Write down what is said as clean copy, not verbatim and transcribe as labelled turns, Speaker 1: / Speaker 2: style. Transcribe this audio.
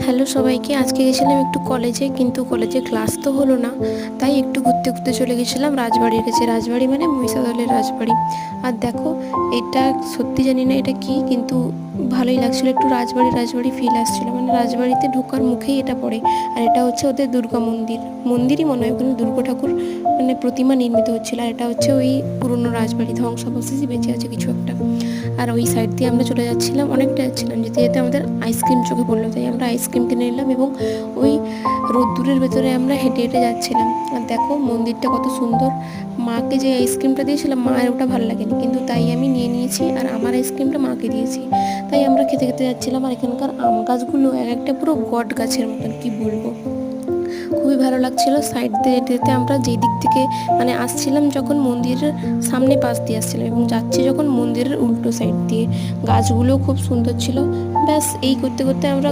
Speaker 1: Hello সবাইকে, আজকে গেছিলাম একটু কলেজে, কিন্তু কলেজে ক্লাস তো হলো না, তাই একটু ঘুরতে ঘুরতে চলে গেছিলাম রাজবাড়ির কাছে। রাজবাড়ি মানে মহিষাদলের রাজবাড়ি। আর দেখো, এটা সত্যি জানি না এটা কি, কিন্তু ভালোই লাগছিল, একটু রাজবাড়ি রাজবাড়ি ফিল আসছিল। মানে রাজবাড়িতে ঢোকার মুখেই এটা পড়ে। আর এটা হচ্ছে ওদের দুর্গা মন্দিরই মনে হয়, ওখানে দুর্গা ঠাকুর মানে প্রতিমা নির্মিত হচ্ছিল। আর এটা হচ্ছে ওই পুরনো রাজবাড়ি, ধ্বংসাবশেষই বেঁচে আছে কিছু একটা। আর ওই সাইড দিয়ে আমরা চলে যাচ্ছিলাম, অনেকটা যাচ্ছিলাম, যেতে যেতে আমাদের আইসক্রিম চোখে পড়লো, তাই আমরা আইসক্রিম কিনে নিলাম এবং ওই রোদ্দুরের ভেতরে আমরা হেঁটে হেঁটে যাচ্ছিলাম। আর দেখো মন্দিরটা কত সুন্দর। মাকে যে আইসক্রিমটা দিয়েছিলাম, মায়ের ওটা ভালো লাগেনি, কিন্তু তাই আমি নিয়ে নিয়েছি আর আমার আইসক্রিমটা মাকে দিয়েছি। তাই আমরা খেতে খেতে যাচ্ছিলাম। আর এখানকার আম গাছগুলো এক একটা পুরো বট গাছের মতন, কি বলবো, খুবই ভালো লাগছিল। সাইড দিয়ে যেতে যেতে আমরা যেই দিক থেকে মানে আসছিলাম, যখন মন্দিরের সামনে পাশ দিয়ে আসছিলাম এবং যাচ্ছি যখন মন্দিরের উল্টো সাইড দিয়ে। গাছগুলো খুব সুন্দর ছিল। ব্যাস এই করতে করতে আমরা